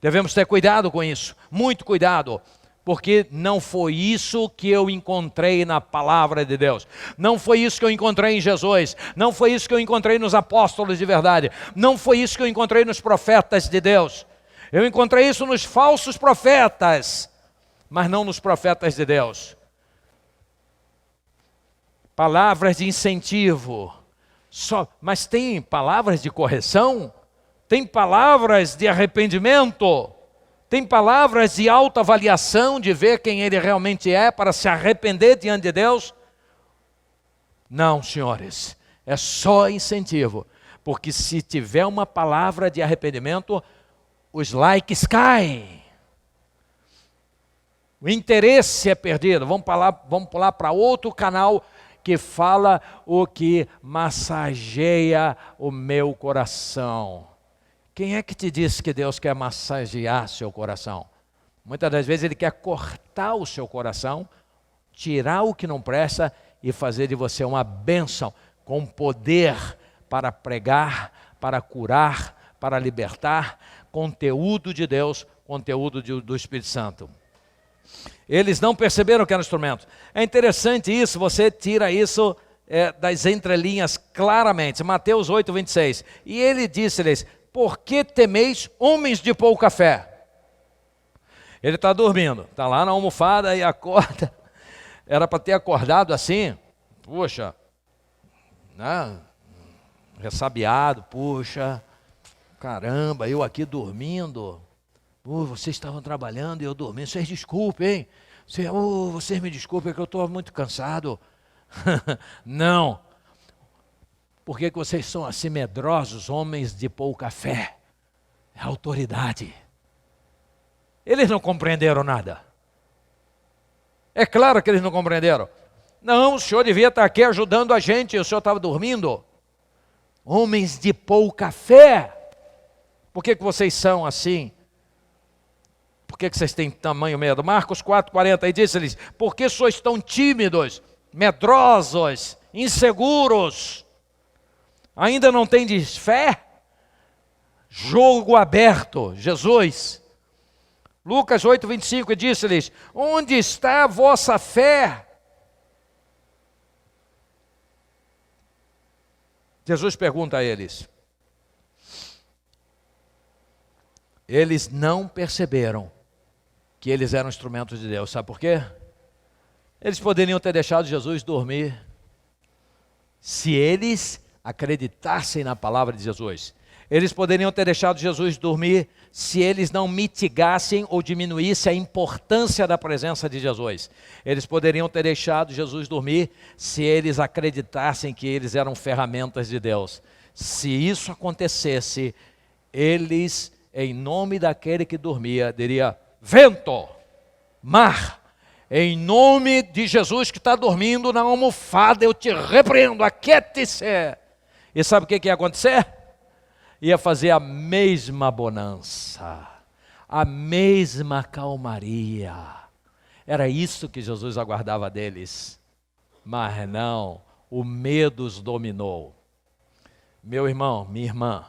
Devemos ter cuidado com isso, muito cuidado. Porque não foi isso que eu encontrei na palavra de Deus. Não foi isso que eu encontrei em Jesus. Não foi isso que eu encontrei nos apóstolos de verdade. Não foi isso que eu encontrei nos profetas de Deus. Eu encontrei isso nos falsos profetas, mas não nos profetas de Deus. Palavras de incentivo. Mas tem palavras de correção? Tem palavras de arrependimento? Tem palavras de autoavaliação, de ver quem ele realmente é, para se arrepender diante de Deus? Não, senhores, é só incentivo. Porque se tiver uma palavra de arrependimento, os likes caem. O interesse é perdido. Vamos pular para outro canal que fala o que massageia o meu coração. Quem é que te disse que Deus quer massagear seu coração? Muitas das vezes Ele quer cortar o seu coração, tirar o que não presta e fazer de você uma bênção com poder para pregar, para curar, para libertar, conteúdo de Deus, conteúdo do Espírito Santo. Eles não perceberam que era um instrumento. É interessante isso, você tira isso das entrelinhas claramente. Mateus 8, 26. E Ele disse-lhes: por que temeis, homens de pouca fé? Ele está dormindo, está lá na almofada e acorda. Era para ter acordado assim, puxa, né? Ressabiado, puxa, caramba, eu aqui dormindo. Vocês estavam trabalhando e eu dormindo. Vocês desculpem, hein? Vocês me desculpem, que eu estou muito cansado. Não. Por que vocês são assim medrosos, homens de pouca fé? É autoridade. Eles não compreenderam nada. É claro que eles não compreenderam. Não, o senhor devia estar aqui ajudando a gente, o senhor estava dormindo. Homens de pouca fé. Por que vocês são assim? Por que vocês têm tamanho medo? Marcos 4,40, aí disse-lhes, por que sois tão tímidos, medrosos, inseguros? Ainda não tendes fé? Jogo aberto, Jesus. Lucas 8,25, disse-lhes, onde está a vossa fé? Jesus pergunta a eles. Eles não perceberam que eles eram instrumentos de Deus. Sabe por quê? Eles poderiam ter deixado Jesus dormir se eles acreditassem na palavra de Jesus. Eles poderiam ter deixado Jesus dormir se eles não mitigassem ou diminuíssem a importância da presença de Jesus. Eles poderiam ter deixado Jesus dormir se eles acreditassem que eles eram ferramentas de Deus. Se isso acontecesse, eles, em nome daquele que dormia, diria, vento, mar, em nome de Jesus que está dormindo na almofada, eu te repreendo, aquiete-se. E sabe o que ia acontecer? Ia fazer a mesma bonança, a mesma calmaria. Era isso que Jesus aguardava deles. Mas não, o medo os dominou. Meu irmão, minha irmã,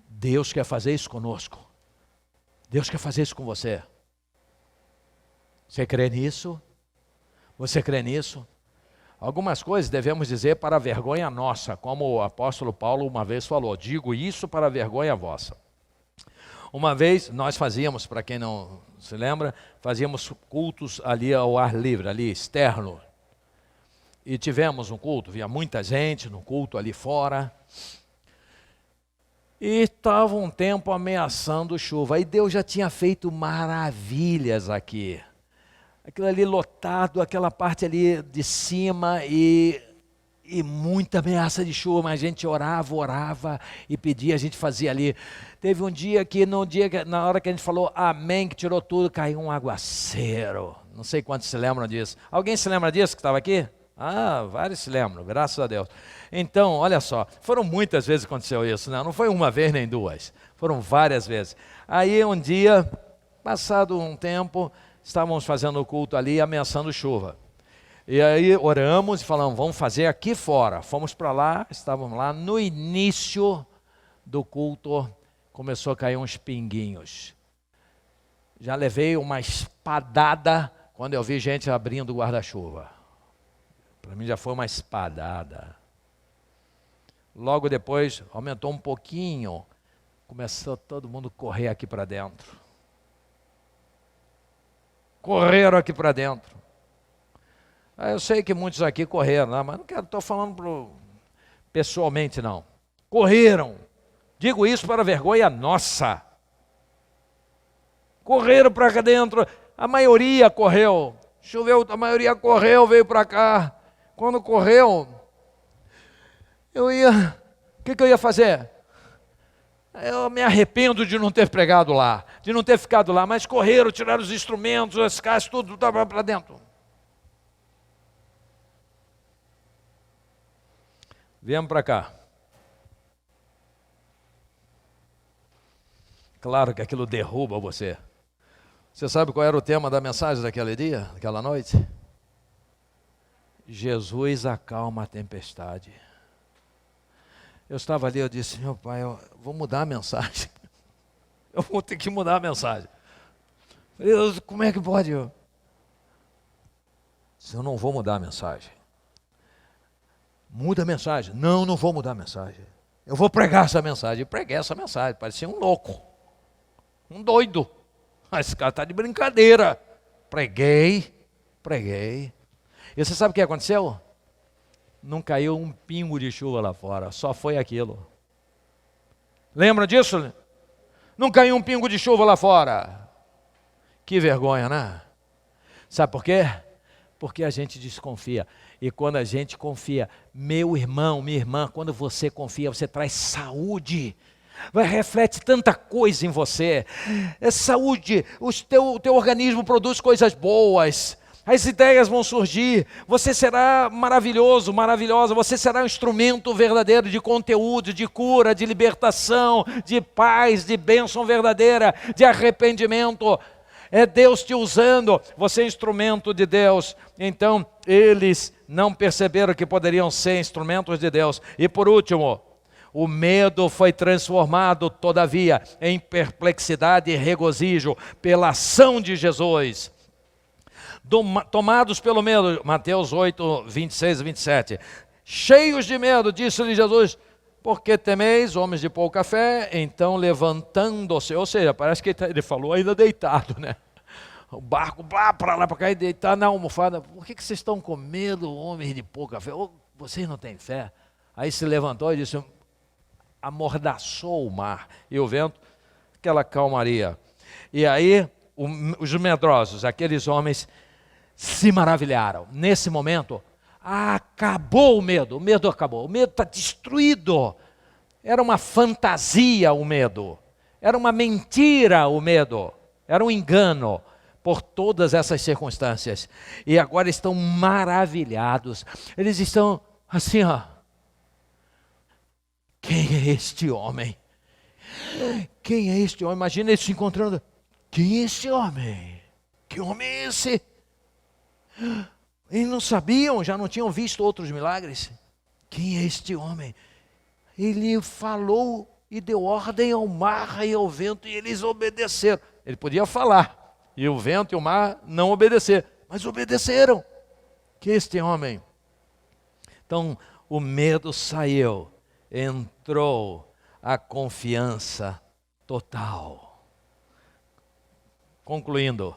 Deus quer fazer isso conosco. Deus quer fazer isso com você. Você crê nisso? Você crê nisso? Algumas coisas devemos dizer para a vergonha nossa, como o apóstolo Paulo uma vez falou, digo isso para a vergonha vossa. Uma vez nós fazíamos, para quem não se lembra, fazíamos cultos ali ao ar livre, ali externo. E tivemos um culto, via muita gente no culto ali fora. E estava um tempo ameaçando chuva. E Deus já tinha feito maravilhas aqui. Aquilo ali lotado, aquela parte ali de cima e muita ameaça de chuva, mas a gente orava e pedia, a gente fazia ali. Teve um dia que, na hora que a gente falou amém, que tirou tudo, caiu um aguaceiro. Não sei quantos se lembram disso. Alguém se lembra disso que estava aqui? Ah, vários se lembram, graças a Deus. Então, olha só, foram muitas vezes que aconteceu isso, né? Não foi uma vez nem duas, foram várias vezes. Aí um dia, passado um tempo, estávamos fazendo o culto ali, ameaçando chuva. E aí oramos e falamos, vamos fazer aqui fora. Fomos para lá, estávamos lá, no início do culto, começou a cair uns pinguinhos. Já levei uma espadada quando eu vi gente abrindo o guarda-chuva. Para mim já foi uma espadada. Logo depois, aumentou um pouquinho, começou todo mundo a correr aqui para dentro. Correram aqui para dentro. Eu sei que muitos aqui correram, mas não estou falando pessoalmente não. Correram. Digo isso para vergonha nossa. Correram para cá dentro. A maioria correu. Choveu, a maioria correu, veio para cá. Quando correu, o que eu ia fazer? Eu me arrependo de não ter pregado lá, de não ter ficado lá, mas correram, tiraram os instrumentos, as caixas, tudo estava para dentro. Viemos para cá. Claro que aquilo derruba você. Você sabe qual era o tema da mensagem daquele dia, daquela noite? Jesus acalma a tempestade. Eu estava ali, eu disse, meu pai, eu vou mudar a mensagem. Eu vou ter que mudar a mensagem. Como é que pode? Eu não vou mudar a mensagem. Muda a mensagem. Não vou mudar a mensagem. Eu vou pregar essa mensagem. E preguei essa mensagem, parecia um louco. Um doido. Esse cara está de brincadeira. Preguei. E você sabe o que aconteceu? Não caiu um pingo de chuva lá fora, só foi aquilo. Lembra disso? Não caiu um pingo de chuva lá fora. Que vergonha, né? Sabe por quê? Porque a gente desconfia. E quando a gente confia, meu irmão, minha irmã, quando você confia, você traz saúde. Reflete tanta coisa em você. É saúde, o teu organismo produz coisas boas. as ideias vão surgir, você será maravilhoso, maravilhosa, você será um instrumento verdadeiro de conteúdo, de cura, de libertação, de paz, de bênção verdadeira, de arrependimento. É Deus te usando, você é instrumento de Deus. Então, eles não perceberam que poderiam ser instrumentos de Deus. E por último, o medo foi transformado, todavia, em perplexidade e regozijo pela ação de Jesus. Tomados pelo medo, Mateus 8, 26 e 27. Cheios de medo, disse-lhe Jesus: por que temeis, homens de pouca fé? Então levantando-se, ou seja, parece que ele falou ainda deitado, né? O barco, para lá, para cá, e deitar na almofada. Por que vocês estão com medo, homens de pouca fé? Ou vocês não têm fé? Aí se levantou e disse, amordaçou o mar e o vento, aquela calmaria. E aí os medrosos, aqueles homens, se maravilharam. Nesse momento, acabou o medo acabou, o medo está destruído. Era uma fantasia o medo, era uma mentira o medo, era um engano por todas essas circunstâncias. E agora estão maravilhados, eles estão assim, ó. Quem é este homem? Quem é este homem? Imagina eles se encontrando. Quem é este homem? Que homem é esse? Eles não sabiam, já não tinham visto outros milagres. Quem é este homem? Ele falou e deu ordem ao mar e ao vento e eles obedeceram. Ele podia falar e o vento e o mar não obedecer, mas obedeceram. Que é este homem? Então o medo saiu, entrou a confiança total. Concluindo,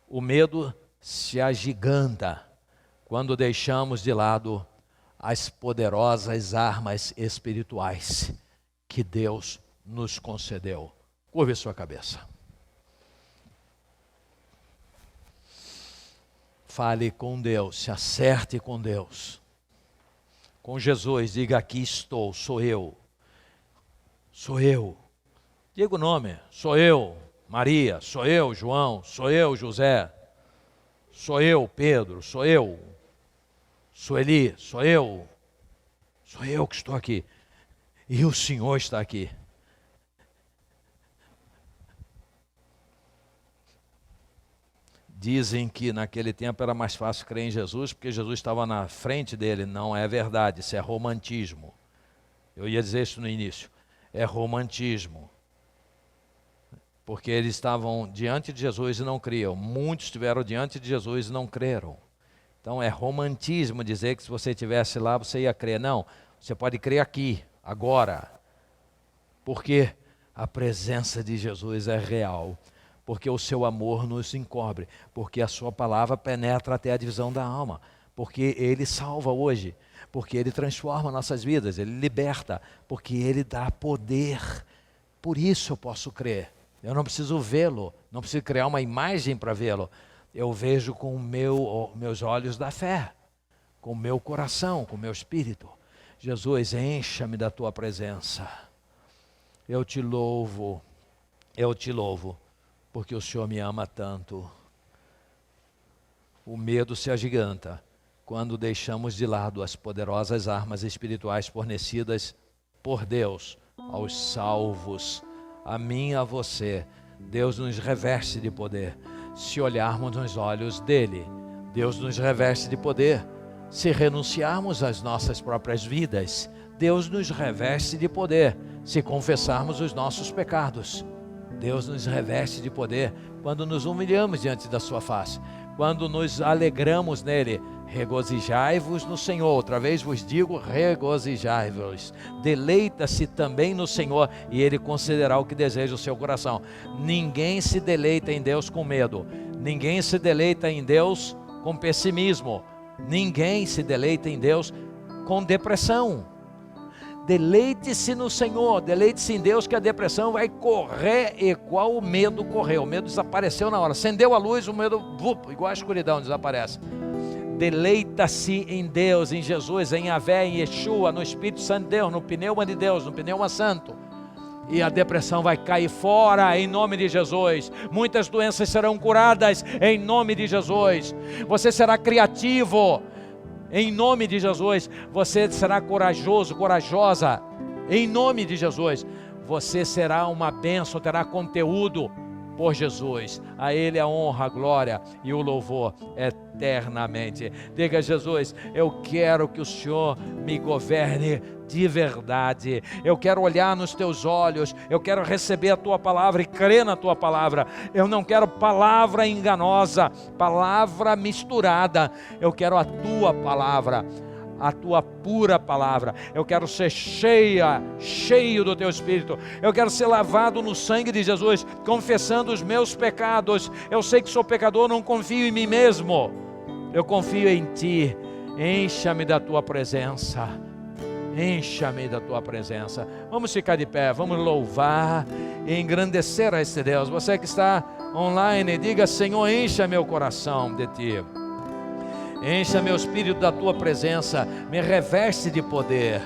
o medo se agiganta quando deixamos de lado as poderosas armas espirituais que Deus nos concedeu. Curve sua cabeça. Fale com Deus, se acerte com Deus. Com Jesus, diga: aqui estou, sou eu. Sou eu. Diga o nome, sou eu, Maria, sou eu, João, sou eu, José, sou eu, Pedro, sou eu, Sueli, sou eu que estou aqui. E o Senhor está aqui. Dizem que naquele tempo era mais fácil crer em Jesus, porque Jesus estava na frente dele. Não é verdade, isso é romantismo. Eu ia dizer isso no início. É romantismo. Porque eles estavam diante de Jesus e não criam. Muitos estiveram diante de Jesus e não creram. Então é romantismo dizer que se você estivesse lá, você ia crer. Não, você pode crer aqui, agora. Porque a presença de Jesus é real. Porque o seu amor nos encobre, porque a sua palavra penetra até a divisão da alma, porque Ele salva hoje, porque Ele transforma nossas vidas, Ele liberta, porque Ele dá poder. Por isso eu posso crer. Eu não preciso vê-lo, não preciso criar uma imagem para vê-lo. Eu vejo com meus olhos da fé, com o meu coração, com o meu espírito. Jesus, encha-me da tua presença. Eu te louvo, porque o Senhor me ama tanto. O medo se agiganta quando deixamos de lado as poderosas armas espirituais fornecidas por Deus aos salvos, a mim e a você. Deus nos reveste de poder se olharmos nos olhos dele. Deus nos reveste de poder se renunciarmos às nossas próprias vidas. Deus nos reveste de poder se confessarmos os nossos pecados. Deus nos reveste de poder quando nos humilhamos diante da sua face, quando nos alegramos nele. Regozijai-vos no Senhor. Outra vez vos digo, regozijai-vos. Deleita-se também no Senhor e Ele concederá o que deseja o seu coração. Ninguém se deleita em Deus com medo. Ninguém se deleita em Deus com pessimismo. Ninguém se deleita em Deus com depressão. Deleite-se no Senhor, deleite-se em Deus, que a depressão vai correr igual o medo correu. O medo desapareceu na hora. Acendeu a luz, o medo, igual a escuridão, desaparece. Deleita-se em Deus, em Jesus, em Yahvé, em Yeshua, no Espírito Santo de Deus, no pneuma de Deus, no pneuma santo. e a depressão vai cair fora em nome de Jesus. Muitas doenças serão curadas em nome de Jesus. Você será criativo em nome de Jesus. Você será corajoso, corajosa em nome de Jesus. Você será uma bênção, terá conteúdo por Jesus. A Ele a honra, a glória e o louvor eternamente. Diga: Jesus, eu quero que o Senhor me governe de verdade. Eu quero olhar nos teus olhos, eu quero receber a tua palavra e crer na tua palavra. Eu não quero palavra enganosa, palavra misturada. Eu quero a tua palavra, a tua pura palavra. Eu quero ser cheio do teu Espírito. Eu quero ser lavado no sangue de Jesus, confessando os meus pecados. Eu sei que sou pecador, não confio em mim mesmo, eu confio em ti. Encha-me da tua presença. Encha-me da tua presença. Vamos ficar de pé, vamos louvar e engrandecer a esse Deus. Você que está online, diga: Senhor, encha meu coração de ti. Encha meu espírito da tua presença, me reveste de poder.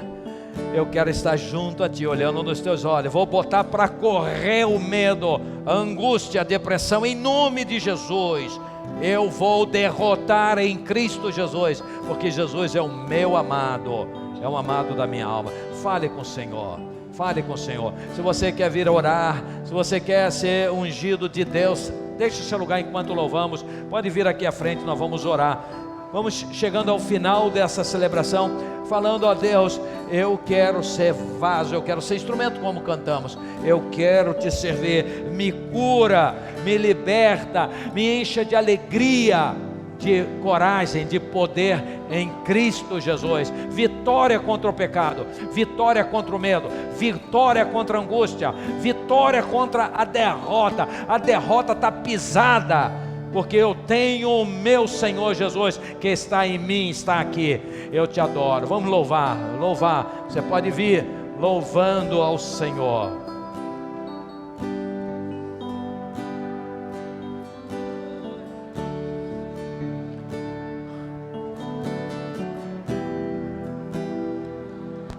Eu quero estar junto a ti, olhando nos teus olhos. Vou botar para correr o medo, a angústia, a depressão, em nome de Jesus. Eu vou derrotar em Cristo Jesus, porque Jesus é o meu amado, é o amado da minha alma. Fale com o Senhor, fale com o Senhor. Se você quer vir orar, se você quer ser ungido de Deus, deixe o seu lugar enquanto louvamos. Pode vir aqui à frente, nós vamos orar. Vamos chegando ao final dessa celebração, falando a Deus: eu quero ser vaso, eu quero ser instrumento, como cantamos. Eu quero te servir. Me cura, me liberta, me encha de alegria, de coragem, de poder em Cristo Jesus. Vitória contra o pecado, vitória contra o medo, vitória contra a angústia, vitória contra a derrota. A derrota está pisada, porque eu tenho o meu Senhor Jesus, que está em mim, está aqui. Eu te adoro. Vamos louvar, louvar. Você pode vir louvando ao Senhor.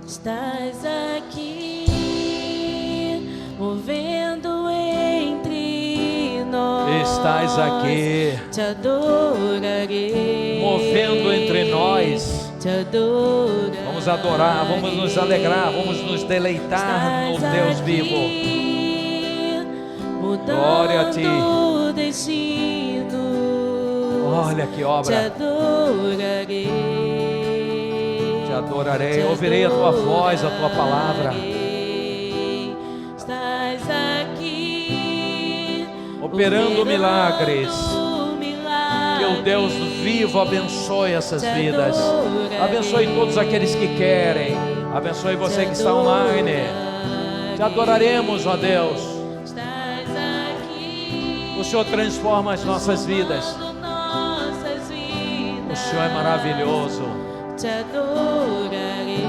Estás aqui, movendo entre nós. Estás aqui, te adorarei, movendo entre nós. te adorarei. Vamos adorar, vamos nos alegrar, vamos nos deleitar no Deus vivo. Glória a ti. Destino, Olha que obra. te adorarei. Te adorarei, ouvirei a tua voz, a tua palavra. Estás aqui, operando milagres. Que o Deus vivo abençoe essas vidas. Abençoe todos aqueles que querem. Abençoe você que está online. Te adoraremos, ó Deus. O Senhor transforma as nossas vidas. O Senhor é maravilhoso. Te adorarei,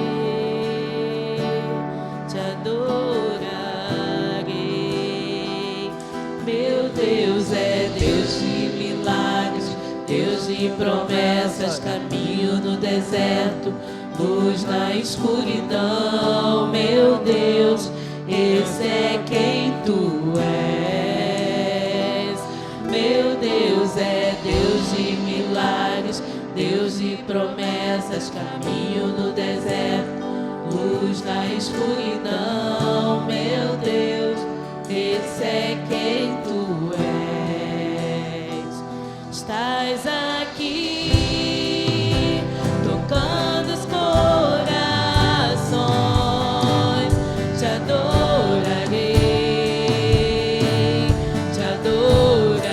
te adorarei. Meu Deus é Deus de milagres, Deus de promessas, caminho no deserto, luz na escuridão. Meu Deus, esse é quem tu és. Meu Deus é Deus de milagres, Deus de promessas, caminho no deserto, luz na escuridão. Meu Deus, esse é quem tu és. Estás aqui, tocando os corações. Te adorarei, te adorarei.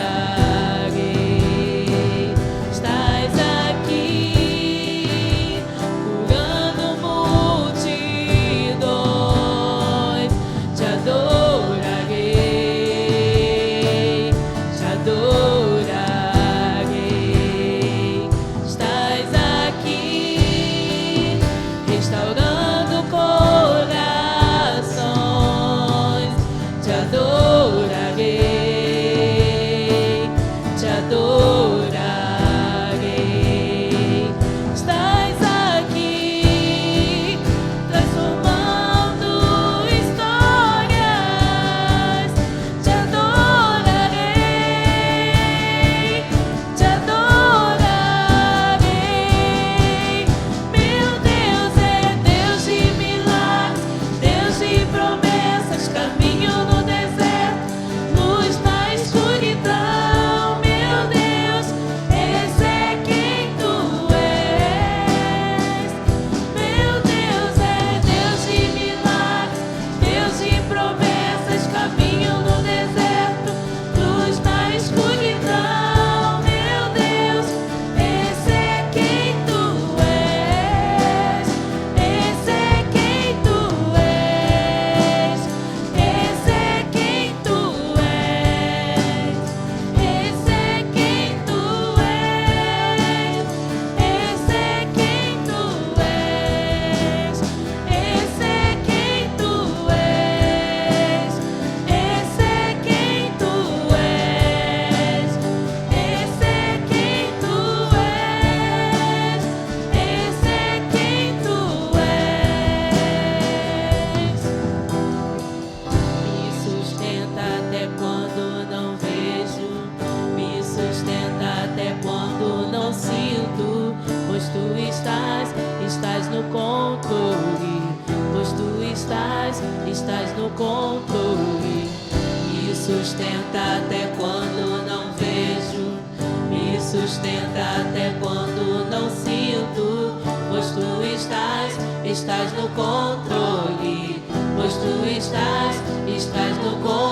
Estás aqui, curando multidões. no controle, pois tu estás no controle. Me sustenta até quando não vejo, me sustenta até quando não sinto, pois tu estás no controle, pois tu estás no controle.